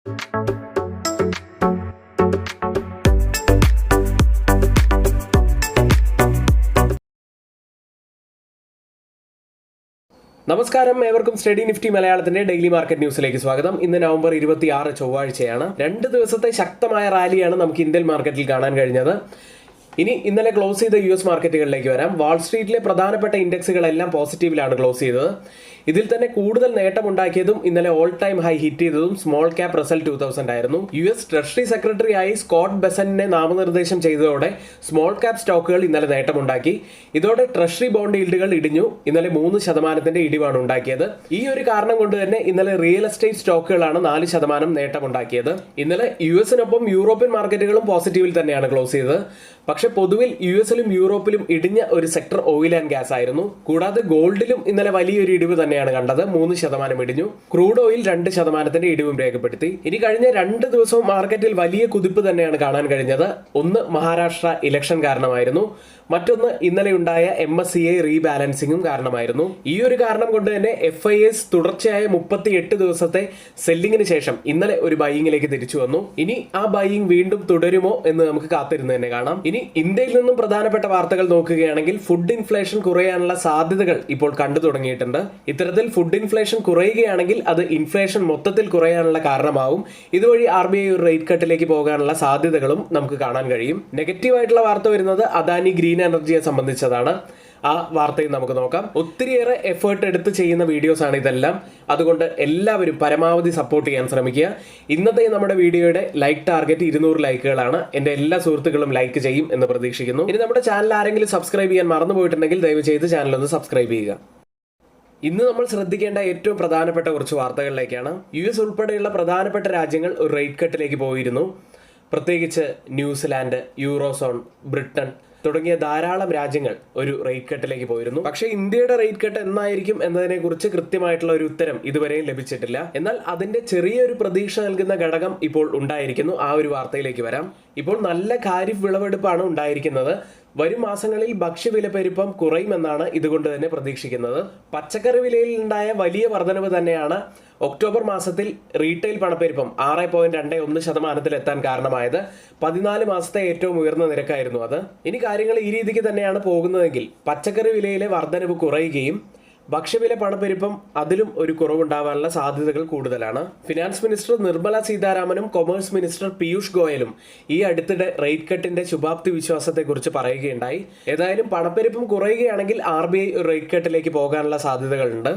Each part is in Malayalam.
നമസ്കാരം, ഏവർക്കും സ്റ്റഡി നിഫ്റ്റി മലയാളത്തിന്റെ ഡെയിലി മാർക്കറ്റ് ന്യൂസിലേക്ക് സ്വാഗതം. ഇന്ന് നവംബർ 26 ചൊവ്വാഴ്ചയാണ്. 2 ദിവസത്തെ ശക്തമായ റാലിയാണ് നമുക്ക് ഇന്ത്യൻ മാർക്കറ്റിൽ കാണാൻ കഴിഞ്ഞത്. ഇനി ഇന്നലെ ക്ലോസ് ചെയ്ത US മാർക്കറ്റുകളിലേക്ക് വരാം. വാൾസ്ട്രീറ്റിലെ പ്രധാനപ്പെട്ട ഇൻഡെക്സുകളെല്ലാം പോസിറ്റീവിലാണ് ക്ലോസ് ചെയ്തത്. ഇതിൽ തന്നെ കൂടുതൽ നേട്ടമുണ്ടാക്കിയതും ഇന്നലെ ഓൾ ടൈം ഹൈ ഹിറ്റ് ചെയ്തതും സ്മോൾ ക്യാപ് റസൽ 2000 ആയിരുന്നു. US ട്രഷറി സെക്രട്ടറി ആയി സ്കോട്ട് ബെസന്റിനെ നാമനിർദ്ദേശം ചെയ്തതോടെ സ്മോൾ ക്യാപ് സ്റ്റോക്കുകൾ ഇന്നലെ നേട്ടമുണ്ടാക്കി. ഇതോടെ ട്രഷറി ബോണ്ട് ഈൽഡുകൾ ഇടിഞ്ഞു. ഇന്നലെ 3% ഇടിവാണ് ഉണ്ടാക്കിയത്. ഈ ഒരു കാരണം കൊണ്ട് തന്നെ ഇന്നലെ റിയൽ എസ്റ്റേറ്റ് സ്റ്റോക്കുകളാണ് 4% നേട്ടമുണ്ടാക്കിയത്. ഇന്നലെ US-നൊപ്പം യൂറോപ്യൻ മാർക്കറ്റുകളും പോസിറ്റീവിൽ തന്നെയാണ് ക്ലോസ് ചെയ്തത്. പക്ഷെ പൊതുവിൽ US-ലും യൂറോപ്പിലും ഇടിഞ്ഞ ഒരു സെക്ടർ ഓയിൽ ആൻഡ് ഗ്യാസ് ആയിരുന്നു. കൂടാതെ ഗോൾഡിലും ഇന്നലെ വലിയൊരു ഇടിവ് തന്നെയാണ് കണ്ടത്. 3% ഇടിഞ്ഞു. ക്രൂഡ് ഓയിൽ 2% ഇടിവും രേഖപ്പെടുത്തി. ഇനി കഴിഞ്ഞ 2 ദിവസവും മാർക്കറ്റിൽ വലിയ കുതിപ്പ് തന്നെയാണ് കാണാൻ കഴിഞ്ഞത്. ഒന്ന് മഹാരാഷ്ട്ര ഇലക്ഷൻ കാരണമായിരുന്നു. മറ്റൊന്ന് ഇന്നലെ ഉണ്ടായ MSCI റീബാലൻസിംഗും കാരണമായിരുന്നു. ഈ ഒരു കാരണം കൊണ്ട് തന്നെ FIS തുടർച്ചയായ 38 ദിവസത്തെ സെല്ലിങ്ങിന് ശേഷം ഇന്നലെ ഒരു ബൈയിങ്ങിലേക്ക് തിരിച്ചു വന്നു. ഇനി ആ ബൈയിങ് വീണ്ടും തുടരുമോ എന്ന് നമുക്ക് കാത്തിരുന്ന് തന്നെ കാണാം. ഇനി ഇന്ത്യയിൽ നിന്നും പ്രധാനപ്പെട്ട വാർത്തകൾ നോക്കുകയാണെങ്കിൽ ഫുഡ് ഇൻഫ്ലേഷൻ കുറയാനുള്ള സാധ്യതകൾ ഇപ്പോൾ കണ്ടു തുടങ്ങിയിട്ടുണ്ട്. ഇത്തരത്തിൽ ഫുഡ് ഇൻഫ്ലേഷൻ കുറയുകയാണെങ്കിൽ അത് ഇൻഫ്ലേഷൻ മൊത്തത്തിൽ കുറയാനുള്ള കാരണമാവും. ഇതുവഴി RBI ഒരു റേറ്റ് കട്ടിലേക്ക് പോകാനുള്ള സാധ്യതകളും നമുക്ക് കാണാൻ കഴിയും. നെഗറ്റീവായിട്ടുള്ള വാർത്ത വരുന്നത് അദാനി ഗ്രീൻ എനർജിയെ സംബന്ധിച്ചതാണ്. ആ വാർത്തയും നമുക്ക് നോക്കാം. ഒത്തിരിയേറെ എഫേർട്ട് എടുത്ത് ചെയ്യുന്ന വീഡിയോസ് ആണ് ഇതെല്ലാം. അതുകൊണ്ട് എല്ലാവരും പരമാവധി സപ്പോർട്ട് ചെയ്യാൻ ശ്രമിക്കുക. ഇന്നത്തെ നമ്മുടെ വീഡിയോയുടെ ലൈക്ക് ടാർഗറ്റ് 200 ലൈക്കുകളാണ്. എന്റെ എല്ലാ സുഹൃത്തുക്കളും ലൈക്ക് ചെയ്യും എന്ന് പ്രതീക്ഷിക്കുന്നു. ഇനി നമ്മുടെ ചാനൽ ആരെങ്കിലും സബ്സ്ക്രൈബ് ചെയ്യാൻ മറന്നുപോയിട്ടുണ്ടെങ്കിൽ ദയവ് ചെയ്ത് ചാനൽ ഒന്ന് സബ്സ്ക്രൈബ് ചെയ്യുക. ഇന്ന് നമ്മൾ ശ്രദ്ധിക്കേണ്ട ഏറ്റവും പ്രധാനപ്പെട്ട കുറച്ച് വാർത്തകളിലേക്കാണ്. US ഉൾപ്പെടെയുള്ള പ്രധാനപ്പെട്ട രാജ്യങ്ങൾ ഒരു റേറ്റ് കട്ടിലേക്ക് പോയിരുന്നു. പ്രത്യേകിച്ച് ന്യൂസിലാൻഡ്, യൂറോസോൺ, ബ്രിട്ടൻ തുടങ്ങിയ ധാരാളം രാജ്യങ്ങൾ ഒരു റേറ്റ് കട്ടിലേക്ക് പോയിരുന്നു. പക്ഷേ ഇന്ത്യയുടെ റേറ്റ് കട്ട് എന്നായിരിക്കും എന്നതിനെ കുറിച്ച് കൃത്യമായിട്ടുള്ള ഒരു ഉത്തരം ഇതുവരെയും ലഭിച്ചിട്ടില്ല. എന്നാൽ അതിന്റെ ചെറിയൊരു പ്രതീക്ഷ നൽകുന്ന ഘടകം ഇപ്പോൾ ഉണ്ടായിരിക്കുന്നു. ആ ഒരു വാർത്തയിലേക്ക് വരാം. ഇപ്പോൾ നല്ല ഖാരിഫ് വിളവെടുപ്പാണ് ഉണ്ടായിരിക്കുന്നത്. വരും മാസങ്ങളിൽ ഭക്ഷ്യവിലപ്പെരുപ്പം കുറയുമെന്നാണ് ഇതുകൊണ്ട് തന്നെ പ്രതീക്ഷിക്കുന്നത്. പച്ചക്കറി വിലയിൽ ഉണ്ടായ വലിയ വർധനവ് തന്നെയാണ് ഒക്ടോബർ മാസത്തിൽ റീറ്റെയിൽ പണപ്പെരുപ്പം 6.21% എത്താൻ കാരണമായത്. 14 മാസത്തെ ഏറ്റവും ഉയർന്ന നിരക്കായിരുന്നു അത്. ഇനി കാര്യങ്ങൾ ഈ രീതിക്ക് തന്നെയാണ് പോകുന്നതെങ്കിൽ പച്ചക്കറി വിലയിലെ വർധനവ് കുറയുകയും ഭക്ഷ്യവില പണപ്പെരുപ്പം അതിലും ഒരു കുറവുണ്ടാവാനുള്ള സാധ്യതകൾ കൂടുതലാണ്. ഫിനാൻസ് മിനിസ്റ്റർ നിർമ്മല സീതാരാമനും കൊമേഴ്സ് മിനിസ്റ്റർ പീയൂഷ് ഗോയലും ഈ അടുത്തിടെ റേറ്റ് കട്ടിന്റെ ശുഭാപ്തി വിശ്വാസത്തെക്കുറിച്ച് പറയുകയുണ്ടായി. ഏതായാലും പണപ്പെരുപ്പം കുറയുകയാണെങ്കിൽ RBI റേറ്റ് കട്ടിലേക്ക് പോകാനുള്ള സാധ്യതകളുണ്ട്.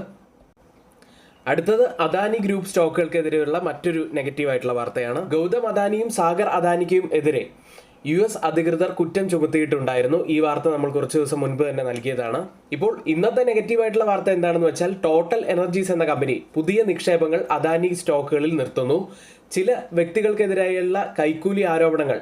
അടുത്തത് അദാനി ഗ്രൂപ്പ് സ്റ്റോക്കുകൾക്കെതിരെയുള്ള മറ്റൊരു നെഗറ്റീവായിട്ടുള്ള വാർത്തയാണ്. ഗൗതം അദാനിയും സാഗർ അദാനിക്കും എതിരെ US അധികൃതർ കുറ്റം ചുമത്തിയിട്ടുണ്ടായിരുന്നു. ഈ വാർത്ത നമ്മൾ കുറച്ച് ദിവസം മുൻപ് തന്നെ നൽകിയതാണ്. ഇപ്പോൾ ഇന്നത്തെ നെഗറ്റീവായിട്ടുള്ള വാർത്ത എന്താണെന്ന് വെച്ചാൽ ടോട്ടൽ എനർജീസ് എന്ന കമ്പനി പുതിയ നിക്ഷേപങ്ങൾ അദാനി സ്റ്റോക്കുകളിൽ നിർത്തുന്നു. ചില വ്യക്തികൾക്കെതിരായുള്ള കൈക്കൂലി ആരോപണങ്ങൾ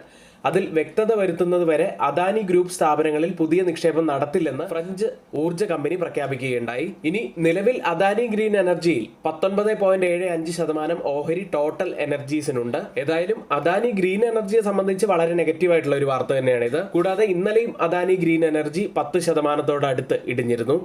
അതിൽ വ്യക്തത വരുത്തുന്നത് വരെ അദാനി ഗ്രൂപ്പ് സ്ഥാപനങ്ങളിൽ പുതിയ നിക്ഷേപം നടത്തില്ലെന്ന് ഫ്രഞ്ച് ഊർജ്ജ കമ്പനി പ്രഖ്യാപിക്കുകയുണ്ടായി. ഇനി നിലവിൽ അദാനി ഗ്രീൻ എനർജിയിൽ 19.75% ഓഹരി ടോട്ടൽ എനർജീസിനുണ്ട്. ഏതായാലും അദാനി ഗ്രീൻ എനർജിയെ സംബന്ധിച്ച് വളരെ നെഗറ്റീവായിട്ടുള്ള ഒരു വാർത്ത തന്നെയാണിത്. കൂടാതെ ഇന്നലെയും അദാനി ഗ്രീൻ എനർജി 10% അടുത്ത് ഇടിഞ്ഞിരുന്നു.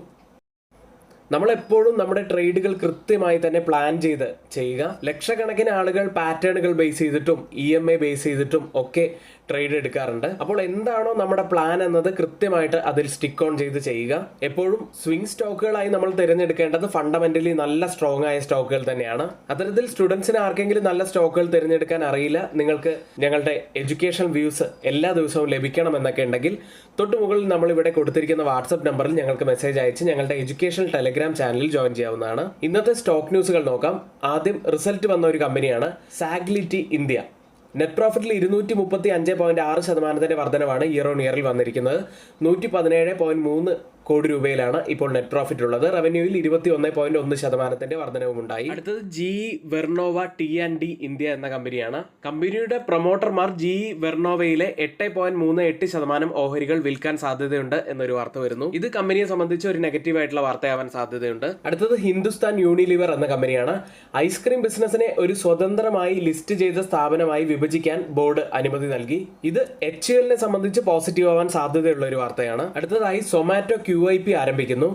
നമ്മളെപ്പോഴും നമ്മുടെ ട്രേഡുകൾ കൃത്യമായി തന്നെ പ്ലാൻ ചെയ്ത് ചെയ്യുക. ലക്ഷക്കണക്കിന് ആളുകൾ പാറ്റേണുകൾ ബേസ് ചെയ്തിട്ടും EMA ബേസ് ചെയ്തിട്ടും ഒക്കെ ട്രേഡ് എടുക്കാറുണ്ട്. അപ്പോൾ എന്താണോ നമ്മുടെ പ്ലാൻ എന്നത് കൃത്യമായിട്ട് അതിൽ സ്റ്റിക്ക് ഓൺ ചെയ്ത് ചെയ്യുക. എപ്പോഴും സ്വിംഗ് സ്റ്റോക്കുകളായി നമ്മൾ തിരഞ്ഞെടുക്കേണ്ടത് ഫണ്ടമെന്റലി നല്ല സ്ട്രോങ് ആയ സ്റ്റോക്കുകൾ തന്നെയാണ്. അത്തരത്തിൽ സ്റ്റുഡൻസിന് ആർക്കെങ്കിലും നല്ല സ്റ്റോക്കുകൾ തിരഞ്ഞെടുക്കാൻ അറിയില്ല, നിങ്ങൾക്ക് ഞങ്ങളുടെ എഡ്യൂക്കേഷൻ വ്യൂസ് എല്ലാ ദിവസവും ലഭിക്കണം എന്നൊക്കെ ഉണ്ടെങ്കിൽ തൊട്ടുമുകളിൽ നമ്മൾ ഇവിടെ കൊടുത്തിരിക്കുന്ന വാട്സ്ആപ്പ് നമ്പറിൽ ഞങ്ങൾക്ക് മെസ്സേജ് അയച്ച് ഞങ്ങളുടെ എഡ്യൂക്കേഷൻ ടെലഗ്രാം ചാനലിൽ ജോയിൻ ചെയ്യാവുന്നതാണ്. ഇന്നത്തെ സ്റ്റോക്ക് ന്യൂസുകൾ നോക്കാം. ആദ്യം റിസൾട്ട് വന്ന ഒരു കമ്പനിയാണ് സാഗ്ലിറ്റി ഇന്ത്യ. നെറ്റ് പ്രോഫിറ്റിൽ 235.6% വർധനവാണ് ഇയർ ഓൺ ഇയറിൽ വന്നിരിക്കുന്നത്. 117.3 കോടി രൂപയിലാണ് ഇപ്പോൾ നെറ്റ് പ്രോഫിറ്റ് ഉള്ളത്. റവന്യൂവിൽ 21.1% വർധനവും ഉണ്ടായി. അടുത്തത് GE വെർണോവ T&D ഇന്ത്യ എന്ന കമ്പനിയാണ്. കമ്പനിയുടെ പ്രൊമോട്ടർമാർ GE വെർണോവയിലെ 8.38% ഓഹരികൾ വിൽക്കാൻ സാധ്യതയുണ്ട് എന്നൊരു വാർത്ത വരുന്നു. ഇത് കമ്പനിയെ സംബന്ധിച്ച് ഒരു നെഗറ്റീവ് ആയിട്ടുള്ള വാർത്തയാവാൻ സാധ്യതയുണ്ട്. അടുത്തത് ഹിന്ദുസ്ഥാൻ യൂണിലിവർ എന്ന കമ്പനിയാണ്. ഐസ്ക്രീം ബിസിനസിനെ ഒരു സ്വതന്ത്രമായി ലിസ്റ്റ് ചെയ്ത സ്ഥാപനമായി വിഭജിക്കാൻ ബോർഡ് അനുമതി നൽകി. ഇത് HUL സംബന്ധിച്ച് പോസിറ്റീവ് ആവാൻ സാധ്യതയുള്ള ഒരു വാർത്തയാണ്. അടുത്തതായി സൊമാറ്റോ QIP ആരംഭിക്കുന്നു.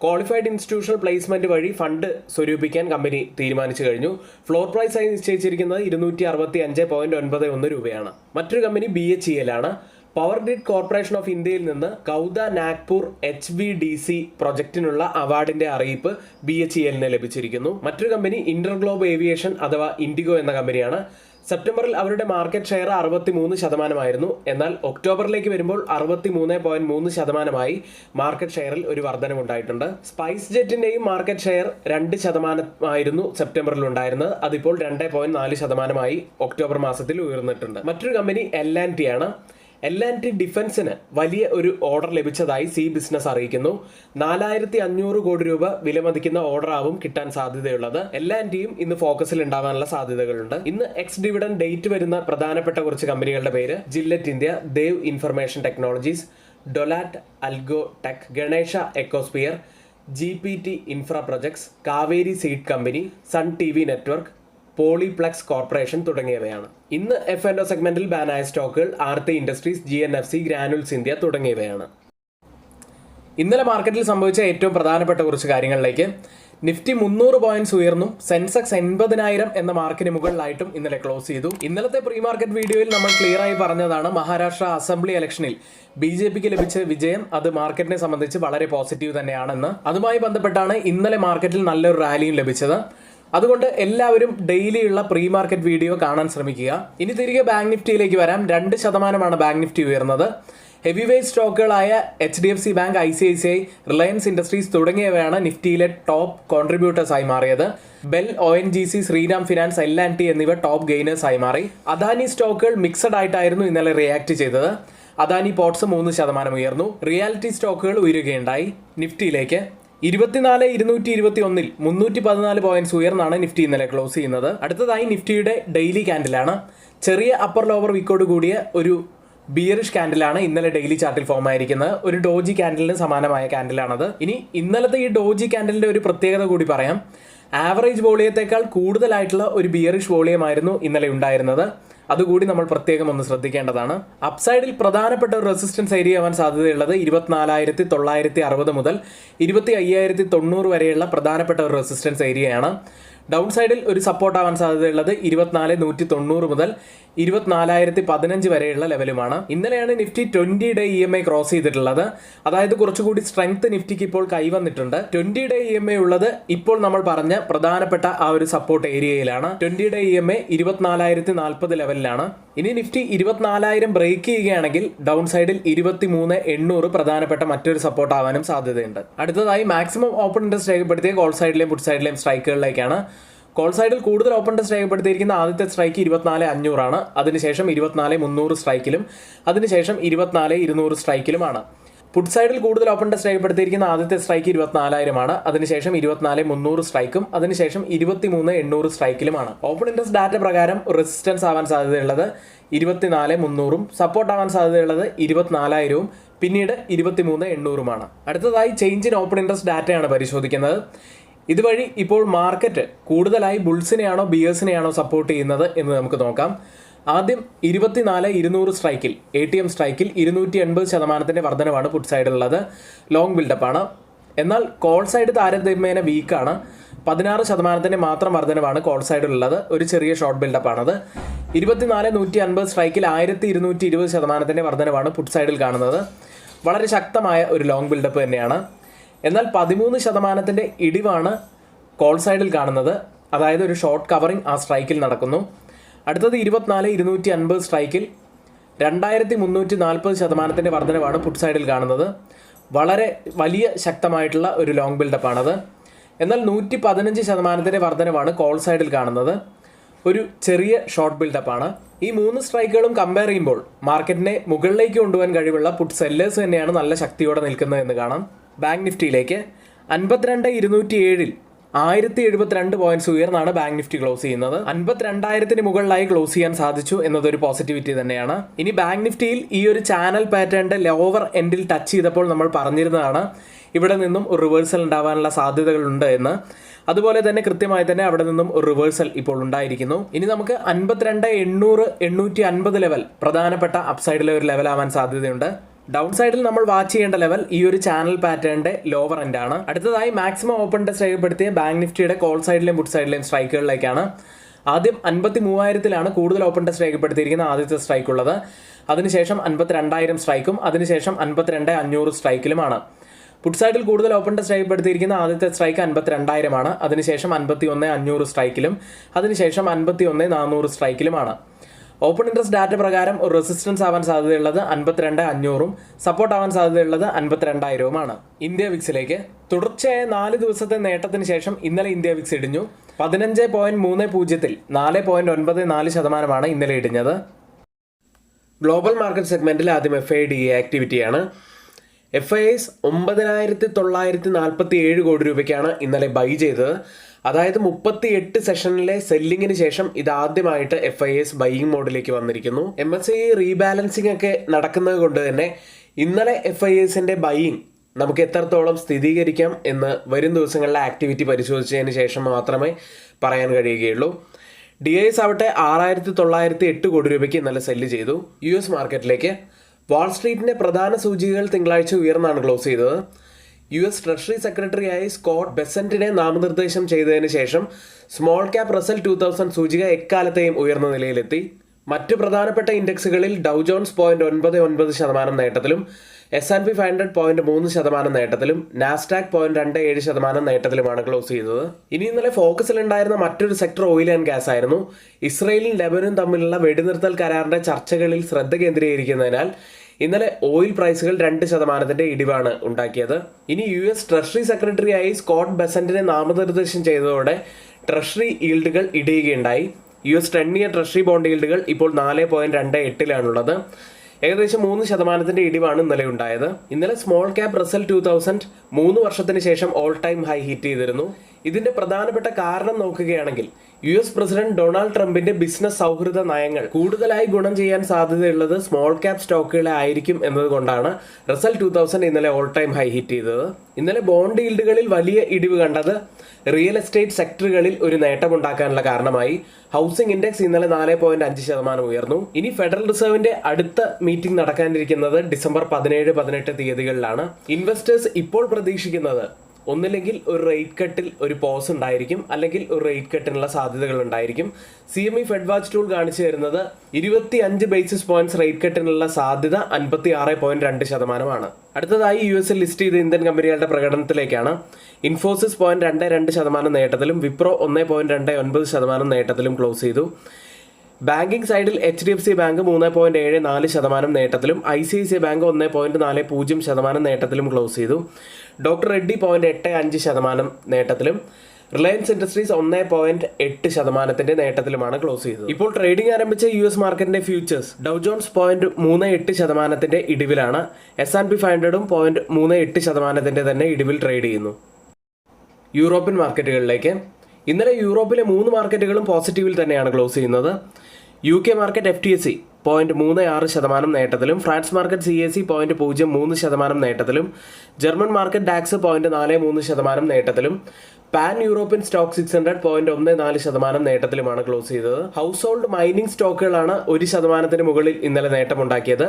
ക്വാളിഫൈഡ് ഇൻസ്റ്റിറ്റ്യൂഷണൽ പ്ലേസ്മെന്റ് വഴി ഫണ്ട് സ്വരൂപിക്കാൻ കമ്പനി തീരുമാനിച്ചു കഴിഞ്ഞു. ഫ്ലോർ പ്രൈസായി നിശ്ചയിച്ചിരിക്കുന്നത് 265.91 രൂപയാണ്. മറ്റൊരു കമ്പനി BHEL ആണ്. പവർ ഗ്രിഡ് കോർപ്പറേഷൻ ഓഫ് ഇന്ത്യയിൽ നിന്ന് കൗദ നാഗ്പൂർ HVDC പ്രൊജക്ടിനുള്ള അവാർഡിന്റെ അറിയിപ്പ് BHELന് ലഭിച്ചിരിക്കുന്നു. മറ്റൊരു കമ്പനി ഇന്റർഗ്ലോബ് ഏവിയേഷൻ അഥവാ ഇൻഡിഗോ എന്ന കമ്പനിയാണ്. സെപ്റ്റംബറിൽ അവരുടെ മാർക്കറ്റ് ഷെയർ 63%, എന്നാൽ ഒക്ടോബറിലേക്ക് വരുമ്പോൾ 63.3%. മാർക്കറ്റ് ഷെയറിൽ ഒരു വർധനമുണ്ടായിട്ടുണ്ട്. സ്പൈസ് ജെറ്റിന്റെയും മാർക്കറ്റ് ഷെയർ 2% സെപ്റ്റംബറിൽ ഉണ്ടായിരുന്നത്. അതിപ്പോൾ 2.4% ഒക്ടോബർ മാസത്തിൽ ഉയർന്നിട്ടുണ്ട്. മറ്റൊരു കമ്പനി L&T ആണ്. L&T ഡിഫൻസിന് വലിയ ഒരു ഓർഡർ ലഭിച്ചതായി സി ബിസിനസ് അറിയിക്കുന്നു. 4500 കോടി രൂപ വിലമതിക്കുന്ന ഓർഡർ ആവും കിട്ടാൻ സാധ്യതയുള്ളത്. L&Tയും ഇന്ന് ഫോക്കസിൽ ഉണ്ടാവാനുള്ള സാധ്യതകളുണ്ട്. ഇന്ന് എക്സ് ഡിവിഡന്റ് ഡേറ്റ് വരുന്ന പ്രധാനപ്പെട്ട കുറച്ച് കമ്പനികളുടെ പേര്: Gillette India, Dev information technologies, Dolat algo tech, Ganesha ecosphere, GPT infra projects, Kaveri seed company, Sun TV network, Polyplex corporation തുടങ്ങിയവയാണ്. ഇന്ന് F&O സെഗ്മെന്റിൽ ബാനായ സ്റ്റോക്കുകൾ ആർത്തി ഇൻഡസ്ട്രീസ്, GNFC, ഗ്രാനുൾസ് ഇന്ത്യ തുടങ്ങിയവയാണ്. ഇന്നലെ മാർക്കറ്റിൽ സംഭവിച്ച ഏറ്റവും പ്രധാനപ്പെട്ട കുറച്ച് കാര്യങ്ങളിലേക്ക്. നിഫ്റ്റി 300 പോയിന്റ്സ് ഉയർന്നും സെൻസെക്സ് 80,000 എന്ന മാർക്കിന് മുകളിലായിട്ടും ഇന്നലെ ക്ലോസ് ചെയ്തു. ഇന്നലത്തെ പ്രീ മാർക്കറ്റ് വീഡിയോയിൽ നമ്മൾ ക്ലിയർ ആയി പറഞ്ഞതാണ്, മഹാരാഷ്ട്ര അസംബ്ലി ഇലക്ഷനിൽ BJPക്ക് ലഭിച്ച വിജയം അത് മാർക്കറ്റിനെ സംബന്ധിച്ച് വളരെ പോസിറ്റീവ് തന്നെയാണെന്ന്. അതുമായി ബന്ധപ്പെട്ടാണ് ഇന്നലെ മാർക്കറ്റിൽ നല്ലൊരു റാലിയും ലഭിച്ചത്. അതുകൊണ്ട് എല്ലാവരും ഡെയിലിയുള്ള പ്രീ മാർക്കറ്റ് വീഡിയോ കാണാൻ ശ്രമിക്കുക. ഇനി തിരികെ ബാങ്ക് നിഫ്റ്റിയിലേക്ക് വരാം. 2% ബാങ്ക് നിഫ്റ്റി ഉയർന്നത്. ഹെവി വെയ്റ്റ് സ്റ്റോക്കുകളായ HDFC bank, ICICI, Reliance Industries തുടങ്ങിയവയാണ് നിഫ്റ്റിയിലെ ടോപ്പ് കോൺട്രിബ്യൂട്ടേഴ്സ് ആയി മാറിയത്. Bell, ONGC, Shriram finance, L&T എന്നിവ ടോപ്പ് ഗെയിനേഴ്സ് ആയി മാറി. അദാനി സ്റ്റോക്കുകൾ മിക്സഡ് ആയിട്ടായിരുന്നു ഇന്നലെ റിയാക്ട് ചെയ്തത്. അദാനി പോർട്സ് 3% ഉയർന്നു. റിയാലിറ്റി സ്റ്റോക്കുകൾ ഉയരുകയുണ്ടായി. നിഫ്റ്റിയിലേക്ക് 24,221 314 പോയിന്റ്സ് ഉയർന്നാണ് നിഫ്റ്റി ഇന്നലെ ക്ലോസ് ചെയ്യുന്നത്. അടുത്തതായി നിഫ്റ്റിയുടെ ഡെയിലി ക്യാൻഡിലാണ്. ചെറിയ അപ്പർ ലോവർ വീക്കോട് കൂടിയ ഒരു ബിയറിഷ് ക്യാൻഡിലാണ് ഇന്നലെ ഡെയിലി ചാർട്ടിൽ ഫോം ആയിരിക്കുന്നത്. ഒരു ഡോജി ക്യാൻഡിലിന് സമാനമായ ക്യാൻഡിലാണത്. ഇനി ഇന്നലത്തെ ഈ ഡോജി ക്യാൻഡിലിന്റെ ഒരു പ്രത്യേകത കൂടി പറയാം. ആവറേജ് വോളിയത്തേക്കാൾ കൂടുതലായിട്ടുള്ള ഒരു ബിയറിഷ് വോളിയമായിരുന്നു ഇന്നലെ ഉണ്ടായിരുന്നത്. അതുകൂടി നമ്മൾ പ്രത്യേകം ഒന്ന് ശ്രദ്ധിക്കേണ്ടതാണ്. അപ്സൈഡിൽ പ്രധാനപ്പെട്ട ഒരു റെസിസ്റ്റൻസ് ഏരിയ ആവാൻ സാധ്യതയുള്ളത് 24,960 മുതൽ 25,090 വരെയുള്ള പ്രധാനപ്പെട്ട ഒരു റെസിസ്റ്റൻസ് ഏരിയയാണ്. ഡൗൺ സൈഡിൽ ഒരു സപ്പോർട്ട് ആവാൻ സാധ്യതയുള്ളത് 24,190 മുതൽ 24,015 വരെയുള്ള ലെവലുമാണ്. ഇന്നലെയാണ് നിഫ്റ്റി 20 ഡേ EMI ക്രോസ് ചെയ്തിട്ടുള്ളത്. അതായത് കുറച്ചുകൂടി സ്ട്രെങ്ത് നിഫ്റ്റിക്ക് ഇപ്പോൾ കൈവന്നിട്ടുണ്ട്. 20 ഡേ EMI ഉള്ളത് ഇപ്പോൾ നമ്മൾ പറഞ്ഞ പ്രധാനപ്പെട്ട ആ ഒരു സപ്പോർട്ട് ഏരിയയിലാണ്. 20 ഡേ EMI 24,040 ലെവലിലാണ്. ഇനി നിഫ്റ്റി 24,000 ബ്രേക്ക് ചെയ്യുകയാണെങ്കിൽ ഡൗൺ സൈഡിൽ 23,800 പ്രധാനപ്പെട്ട മറ്റൊരു സപ്പോർട്ട് ആവാനും സാധ്യതയുണ്ട്. അടുത്തതായി മാക്സിമം ഓപ്പൺ ഇൻട്രസ്റ്റ് രേഖപ്പെടുത്തിയ കോൾ സൈഡിലെയും പുട്ട് സൈഡിലെയും സ്ട്രൈക്കുകളിലേക്കാണ്. കോൾ സൈഡിൽ കൂടുതൽ ഓപ്പൺ ടെസ്റ്റ് രേഖപ്പെടുത്തിയിരിക്കുന്ന ആദ്യത്തെ സ്ട്രൈക്ക് 24,500 ആണ്. അതിനുശേഷം 24,300 സ്ട്രൈക്കിലും അതിനുശേഷം 24,200 സ്ട്രൈക്കിലുമാണ്. പുട്ട് സൈഡിൽ കൂടുതൽ ഓപ്പൺ ടെസ്റ്റ് രേഖപ്പെടുത്തിയിരിക്കുന്ന ആദ്യത്തെ സ്ട്രൈക്ക് 24,000 ആണ്. അതിനുശേഷം 24,300 സ്ട്രൈക്കും അതിനുശേഷം 23,800 സ്ട്രൈക്കിലുമാണ്. ഓപ്പൺ ഇൻട്രസ്റ്റ് ഡാറ്റ പ്രകാരം റെസിസ്റ്റൻസ് ആവാൻ സാധ്യതയുള്ളത് 24,300, സപ്പോർട്ട് ആവാൻ സാധ്യതയുള്ളത് 24,000, പിന്നീട് 23,800. അടുത്തതായി ചേഞ്ച് ഇൻ ഓപ്പൺ ഇൻട്രസ്റ്റ് ഡാറ്റയാണ് പരിശോധിക്കുന്നത്. ഇതുവഴി ഇപ്പോൾ മാർക്കറ്റ് കൂടുതലായി ബുൾസിനെയാണോ ബിയേഴ്സിനെയാണോ സപ്പോർട്ട് ചെയ്യുന്നത് എന്ന് നമുക്ക് നോക്കാം. ആദ്യം 24,200 സ്ട്രൈക്കിൽ ATM സ്ട്രൈക്കിൽ 280% വർധനവാണ് പുട്ട് സൈഡിലുള്ളത്. ലോങ് ബിൽഡപ്പാണ്. എന്നാൽ കോൾ സൈഡ് താരതമ്യേന വീക്കാണ്. 16% മാത്രം വർധനവാണ് കോൾ സൈഡിലുള്ളത്. ഒരു ചെറിയ ഷോർട്ട് ബിൽഡപ്പാണത്. 24,150 സ്ട്രൈക്കിൽ 1,220% വർധനവാണ് പുട്ട് സൈഡിൽ കാണുന്നത്. വളരെ ശക്തമായ ഒരു ലോങ് ബിൽഡപ്പ് തന്നെയാണ്. എന്നാൽ 13% ഇടിവാണ് കോൾ സൈഡിൽ കാണുന്നത്. അതായത് ഒരു ഷോർട്ട് കവറിംഗ് ആ സ്ട്രൈക്കിൽ നടക്കുന്നു. അടുത്തത് 24,250 സ്ട്രൈക്കിൽ 2,340% വർധനവാണ് പുട്ട് സൈഡിൽ കാണുന്നത്. വളരെ വലിയ ശക്തമായിട്ടുള്ള ഒരു ലോങ് ബിൽഡപ്പാണത്. എന്നാൽ 115% വർധനവാണ് കോൾ സൈഡിൽ കാണുന്നത്. ഒരു ചെറിയ ഷോർട്ട് ബിൽഡപ്പാണ്. ഈ 3 സ്ട്രൈക്കുകളും കമ്പയർ ചെയ്യുമ്പോൾ മാർക്കറ്റിനെ മുകളിലേക്ക് കൊണ്ടുപോകാൻ കഴിവുള്ള പുട്ട് സെല്ലേഴ്സ് തന്നെയാണ് നല്ല ശക്തിയോടെ നിൽക്കുന്നത് എന്ന് കാണാം. ബാങ്ക് നിഫ്റ്റിയിലേക്ക് 52,207 1072 പോയിന്റ്സ് ഉയർന്നാണ് ബാങ്ക് നിഫ്റ്റി ക്ലോസ് ചെയ്യുന്നത്. 52,000 മുകളിലായി ക്ലോസ് ചെയ്യാൻ സാധിച്ചു എന്നതൊരു പോസിറ്റിവിറ്റി തന്നെയാണ്. ഇനി ബാങ്ക് നിഫ്റ്റിയിൽ ഈ ഒരു ചാനൽ പാറ്റേണിന്റെ ലോവർ എൻഡിൽ ടച്ച് ചെയ്തപ്പോൾ നമ്മൾ പറഞ്ഞിരുന്നതാണ് ഇവിടെ നിന്നും ഒരു റിവേഴ്സൽ ഉണ്ടാവാനുള്ള സാധ്യതകളുണ്ട് എന്ന്. അതുപോലെ തന്നെ കൃത്യമായി തന്നെ അവിടെ നിന്നും ഒരു റിവേഴ്സൽ ഇപ്പോൾ ഉണ്ടായിരിക്കുന്നു. ഇനി നമുക്ക് 52,800 850 ലെവൽ പ്രധാനപ്പെട്ട അപ്സൈഡിലെ ഒരു ലെവൽ ആവാൻ സാധ്യതയുണ്ട്. ഡൗൺ സൈഡിൽ നമ്മൾ വാച്ച് ചെയ്യേണ്ട ലെവൽ ഈ ഒരു ചാനൽ പാറ്റേണിന്റെ ലോവർ എൻഡ് ആണ്. അടുത്തതായി മാക്സിമം ഓപ്പൺ ടെസ്റ്റ് രേഖപ്പെടുത്തിയ ബാങ്ക് നിഫ്റ്റിയുടെ കോൾ സൈഡിലെയും പുട്ട് സൈഡിലെയും സ്ട്രൈക്കുകളിലേക്കാണ്. ആദ്യം 53,000 കൂടുതൽ ഓപ്പൺ ടെസ്റ്റ് രേഖപ്പെടുത്തിയിരിക്കുന്ന ആദ്യത്തെ സ്ട്രൈക്ക് ഉള്ളത്. അതിനുശേഷം 52,000 സ്ട്രൈക്കും അതിനുശേഷം 52,500 സ്ട്രൈക്കിലുമാണ്. പുട്ട് സൈഡിൽ കൂടുതൽ ഓപ്പൺ ടെസ്റ്റ് രേഖപ്പെടുത്തിയിരിക്കുന്ന ആദ്യത്തെ സ്ട്രൈക്ക് 52,000 അതിനുശേഷം 51,500 സ്ട്രൈക്കിലും അതിനുശേഷം 51,400 സ്ട്രൈക്കിലുമാണ്. ഓപ്പൺ ഇൻട്രസ്റ്റ് ഡാറ്റ പ്രകാരം ഒരു റെസിസ്റ്റൻസ് ആവാൻ സാധ്യതയുള്ളത് 52,500 സപ്പോർട്ട് ആവാൻ സാധ്യതയുള്ളത് 52,000 ഇന്ത്യ വിക്സിലേക്ക് തുടർച്ചയായ 4 ദിവസത്തെ നേട്ടത്തിന് ശേഷം ഇന്നലെ ഇന്ത്യ വിക്സ് ഇടിഞ്ഞു. 15.30 4.94% ഇന്നലെ ഇടിഞ്ഞത്. ഗ്ലോബൽ മാർക്കറ്റ് സെഗ്മെന്റിൽ ആദ്യം FIDE ആക്ടിവിറ്റിയാണ്. FIS 9,947 കോടി രൂപയ്ക്കാണ് ഇന്നലെ ബൈ ചെയ്തത്. അതായത് 38 സെഷനിലെ സെല്ലിങ്ങിന് ശേഷം ഇതാദ്യമായിട്ട് FIS ബൈയിങ് മോഡിലേക്ക് വന്നിരിക്കുന്നു. MSCI റീബാലൻസിംഗ് ഒക്കെ നടക്കുന്നത് കൊണ്ട് തന്നെ ഇന്നലെ FISന്റെ ബൈയിങ് നമുക്ക് എത്രത്തോളം സ്ഥിരീകരിക്കാം എന്ന് വരും ദിവസങ്ങളിലെ ആക്ടിവിറ്റി പരിശോധിച്ചതിന് ശേഷം മാത്രമേ പറയാൻ കഴിയുകയുള്ളൂ. DIS ആവട്ടെ 6,908 കോടി രൂപയ്ക്ക് ഇന്നലെ സെല്ല് ചെയ്തു. US മാർക്കറ്റിലേക്ക് വാൾസ്ട്രീറ്റിന്റെ പ്രധാന സൂചികകൾ തിങ്കളാഴ്ച ഉയർന്നാണ് ക്ലോസ് ചെയ്തത്. US ട്രഷറി സെക്രട്ടറിയായി സ്കോട്ട് ബെസന്റിനെ നാമനിർദ്ദേശം ചെയ്തതിന് ശേഷം സ്മോൾ ക്യാപ് റസൽ 2000 സൂചിക എക്കാലത്തെയും ഉയർന്ന നിലയിലെത്തി. മറ്റ് പ്രധാനപ്പെട്ട ഇൻഡെക്സുകളിൽ ഡൗ ജോൺസ് 0.99% നേട്ടത്തിലും S&P 500 0.3% നേട്ടത്തിലും നാസ്ഡാക്ക് 0.27% നേട്ടത്തിലുമാണ് ക്ലോസ് ചെയ്തത്. ഇന്നലെ ഫോക്കസിലുണ്ടായിരുന്ന മറ്റൊരു സെക്ടർ ഓയിൽ ആൻഡ് ഗ്യാസ് ആയിരുന്നു. ഇസ്രയേലും ലെബനും തമ്മിലുള്ള വെടിനിർത്തൽ കരാറിന്റെ ചർച്ചകളിൽ ശ്രദ്ധ കേന്ദ്രീകരിക്കുന്നതിനാൽ ഇന്നലെ ഓയിൽ പ്രൈസുകൾ 2% ഇടിവാണ് ഉണ്ടാക്കിയത്. US ട്രഷറി സെക്രട്ടറിയായി സ്കോട്ട് ബെസന്റിനെ നാമനിർദ്ദേശം ചെയ്തതോടെ ട്രഷറി ഈൽഡുകൾ ഇടിയുകയുണ്ടായി. US 10-year ട്രഷറി ബോണ്ട് ഈൽഡുകൾ ഇപ്പോൾ 4.28%. ഏകദേശം 3% ഇടിവാണ് ഇന്നലെ ഉണ്ടായത്. ഇന്നലെ സ്മോൾ ക്യാപ് റസൽ 2000 3 വർഷത്തിന് ശേഷം ഓൾ ടൈം ഹൈ ഹിറ്റ് ചെയ്തിരുന്നു. ഇതിന്റെ പ്രധാനപ്പെട്ട കാരണം നോക്കുകയാണെങ്കിൽ US പ്രസിഡന്റ് ഡൊണാൾഡ് ട്രംപിന്റെ ബിസിനസ് സൗഹൃദ നയങ്ങൾ കൂടുതലായി ഗുണം ചെയ്യാൻ സാധ്യതയുള്ളത് സ്മോൾ ക്യാപ് സ്റ്റോക്കുകളെ ആയിരിക്കും എന്നതുകൊണ്ടാണ് റസൽ 2000 ഇന്നലെ ഓൾ ടൈം ഹൈ ഹിറ്റ് ചെയ്തത്. ഇന്നലെ ബോണ്ട് ഈൽഡുകളിൽ വലിയ ഇടിവ് കണ്ടത് റിയൽ എസ്റ്റേറ്റ് സെക്ടറുകളിൽ ഒരു നേട്ടമുണ്ടാക്കാനുള്ള കാരണമായി. ഹൗസിംഗ് ഇൻഡെക്സ് ഇന്നലെ 4.5% ഉയർന്നു. ഇനി ഫെഡറൽ റിസർവിന്റെ അടുത്ത മീറ്റിംഗ് നടക്കാനിരിക്കുന്നത് ഡിസംബർ 17-18 തീയതികളിലാണ്. ഇൻവെസ്റ്റേഴ്സ് ഇപ്പോൾ പ്രതീക്ഷിക്കുന്നത് ഒന്നില്ലെങ്കിൽ ഒരു റേറ്റ് കട്ടിൽ ഒരു പോസ് ഉണ്ടായിരിക്കും, അല്ലെങ്കിൽ ഒരു റേറ്റ് കട്ടിനുള്ള സാധ്യതകൾ ഉണ്ടായിരിക്കും. CME ഫെഡ് വാച്ച് ടൂൾ കാണിച്ചു തരുന്നത് 25 ബേസിസ് പോയിന്റ്സ് റേറ്റ് കട്ടിനുള്ള സാധ്യത 56.2%. അടുത്തതായി US ലിസ്റ്റ് ചെയ്ത ഇന്ത്യൻ കമ്പനികളുടെ പ്രകടനത്തിലേക്കാണ്. ഇൻഫോസിസ് 0.22% നേട്ടത്തിലും വിപ്രോ 1.29% നേട്ടത്തിലും ക്ലോസ് ചെയ്തു. ബാങ്കിംഗ് സൈഡിൽ HDFC ബാങ്ക് 3.74% നേട്ടത്തിലും ICICI ബാങ്ക് 1.40% നേട്ടത്തിലും ക്ലോസ് ചെയ്തു. ഡോക്ടർ റെഡ്ഡി 0.85% നേട്ടത്തിലും റിലയൻസ് ഇൻഡസ്ട്രീസ് 1.8% നേട്ടത്തിലുമാണ് ക്ലോസ് ചെയ്തത്. ഇപ്പോൾ ട്രേഡിംഗ് ആരംഭിച്ച US മാർക്കറ്റിന്റെ ഫ്യൂച്ചേഴ്സ് ഡൗ ജോൺസ് 0.38% ഇടിവിലാണ്. S&P 500 0.38% തന്നെ ഇടിവിൽ ട്രേഡ് ചെയ്യുന്നു. യൂറോപ്യൻ മാർക്കറ്റുകളിലേക്ക് ഇന്നലെ യൂറോപ്പിലെ 3 മാർക്കറ്റുകളും പോസിറ്റീവിൽ തന്നെയാണ് ക്ലോസ് ചെയ്യുന്നത്. UK മാർക്കറ്റ് FTSE 0.36% നേട്ടത്തിലും ഫ്രാൻസ് മാർക്കറ്റ് CAC 0.03% നേട്ടത്തിലും ജർമ്മൻ മാർക്കറ്റ് ഡാക്സ് 0.43% നേട്ടത്തിലും പാൻ യൂറോപ്യൻ സ്റ്റോക്ക് 600 0.14% നേട്ടത്തിലുമാണ് ക്ലോസ് ചെയ്തത്. ഹൗസ് ഹോൾഡ് മൈനിങ് സ്റ്റോക്കുകളാണ് 1% മുകളിൽ ഇന്നലെ നേട്ടമുണ്ടാക്കിയത്.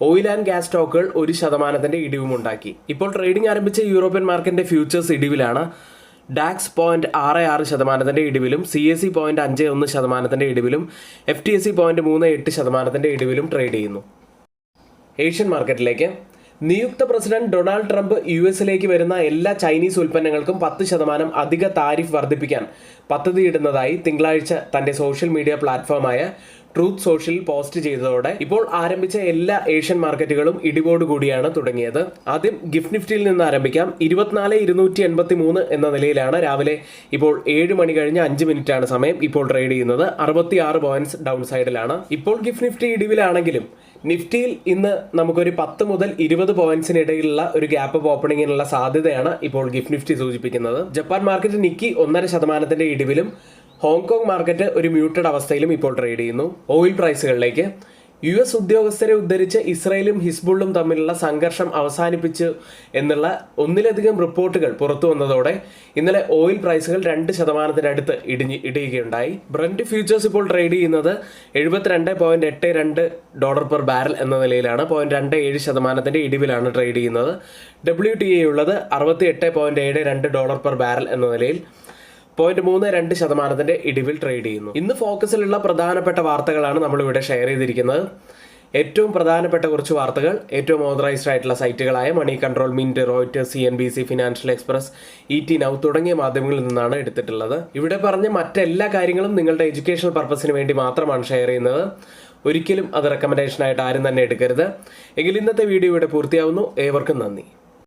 ഓയിൽ ആൻഡ് ഗ്യാസ് സ്റ്റോക്കുകൾ 1% ഇടിവുമുണ്ടാക്കി. ഇപ്പോൾ ട്രേഡിംഗ് ആരംഭിച്ച യൂറോപ്യൻ മാർക്കറ്റിന്റെ ഫ്യൂച്ചേഴ്സ് ഇടിവിലാണ്. ഡാക്സ് 0.66% ഇടിവിലും CAC 0.51% ഇടിവിലും FTSE 0.38% ഇടിവിലും ട്രേഡ് ചെയ്യുന്നു. ഏഷ്യൻ മാർക്കറ്റിലേക്ക് നിയുക്ത പ്രസിഡന്റ് ഡൊണാൾഡ് ട്രംപ് US വരുന്ന എല്ലാ ചൈനീസ് ഉൽപ്പന്നങ്ങൾക്കും 10% അധിക താരിഫ് വർദ്ധിപ്പിക്കാൻ പദ്ധതിയിടുന്നതായി തിങ്കളാഴ്ച തന്റെ സോഷ്യൽ മീഡിയ പ്ലാറ്റ്ഫോമായ ട്രൂത്ത് സോഷ്യലിൽ പോസ്റ്റ് ചെയ്തതോടെ ഇപ്പോൾ ആരംഭിച്ച എല്ലാ ഏഷ്യൻ മാർക്കറ്റുകളും ഇടിവോടുകൂടിയാണ് തുടങ്ങിയത്. ആദ്യം ഗിഫ്റ്റ് നിഫ്റ്റിയിൽ നിന്ന് ആരംഭിക്കാം. 24,283 എന്ന നിലയിലാണ് രാവിലെ ഇപ്പോൾ 7 മണി കഴിഞ്ഞ് 5 മിനിറ്റാണ് സമയം ഇപ്പോൾ ട്രേഡ് ചെയ്യുന്നത്. 66 പോയിന്റ്സ് ഡൗൺ സൈഡിലാണ്. ഇപ്പോൾ ഗിഫ്റ്റ് നിഫ്റ്റി ഇടിവിലാണെങ്കിലും നിഫ്റ്റിയിൽ ഇന്ന് നമുക്കൊരു 10 മുതൽ 20 പോയിന്റ്സിനിടയിലുള്ള ഒരു ഗ്യാപ്പ് അപ്പ് ഓപ്പണിങ്ങിനുള്ള സാധ്യതയാണ് ഇപ്പോൾ ഗിഫ്റ്റ് നിഫ്റ്റി സൂചിപ്പിക്കുന്നത്. ജപ്പാൻ മാർക്കറ്റ് നിക്കി 1.5% ഇടിവിലും ഹോങ്കോങ് മാർക്കറ്റ് ഒരു മ്യൂട്ടഡ് അവസ്ഥയിലും ഇപ്പോൾ ട്രേഡ് ചെയ്യുന്നു. ഓയിൽ പ്രൈസുകളിലേക്ക് US ഉദ്യോഗസ്ഥരെ ഉദ്ധരിച്ച് ഇസ്രയേലും ഹിസ്ബുള്ളും തമ്മിലുള്ള സംഘർഷം അവസാനിപ്പിച്ചു എന്നുള്ള ഒന്നിലധികം റിപ്പോർട്ടുകൾ പുറത്തു വന്നതോടെ ഇന്നലെ ഓയിൽ പ്രൈസുകൾ 2% ഇടിയുകയുണ്ടായി. ബ്രന്റ് ഫ്യൂച്ചേഴ്സ് ഇപ്പോൾ ട്രേഡ് ചെയ്യുന്നത് $72.82 പെർ ബാരൽ എന്ന നിലയിലാണ്. 0.27% ഇടിവിലാണ് ട്രേഡ് ചെയ്യുന്നത്. WTI ഉള്ളത് $68.72 പെർ ബാരൽ എന്ന നിലയിൽ 0.32% ഇടിവിൽ ട്രേഡ് ചെയ്യുന്നു. ഇന്ന് ഫോക്കസിലുള്ള പ്രധാനപ്പെട്ട വാർത്തകളാണ് നമ്മളിവിടെ ഷെയർ ചെയ്തിരിക്കുന്നത്. ഏറ്റവും പ്രധാനപ്പെട്ട കുറച്ച് വാർത്തകൾ ഏറ്റവും ഓതറൈസ്ഡ് ആയിട്ടുള്ള സൈറ്റുകളായ money control, Mint, Reuters, CNBC, financial express, ET Now തുടങ്ങിയ മാധ്യമങ്ങളിൽ നിന്നാണ് എടുത്തിട്ടുള്ളത്. ഇവിടെ പറഞ്ഞ മറ്റെല്ലാ കാര്യങ്ങളും നിങ്ങളുടെ എഡ്യൂക്കേഷണൽ പർപ്പസിന് വേണ്ടി മാത്രമാണ് ഷെയർ ചെയ്യുന്നത്. ഒരിക്കലും അത് റെക്കമെൻഡേഷനായിട്ട് ആരും തന്നെ എടുക്കരുത്. എങ്കിൽ ഇന്നത്തെ വീഡിയോ ഇവിടെ പൂർത്തിയാവുന്നു. ഏവർക്കും നന്ദി.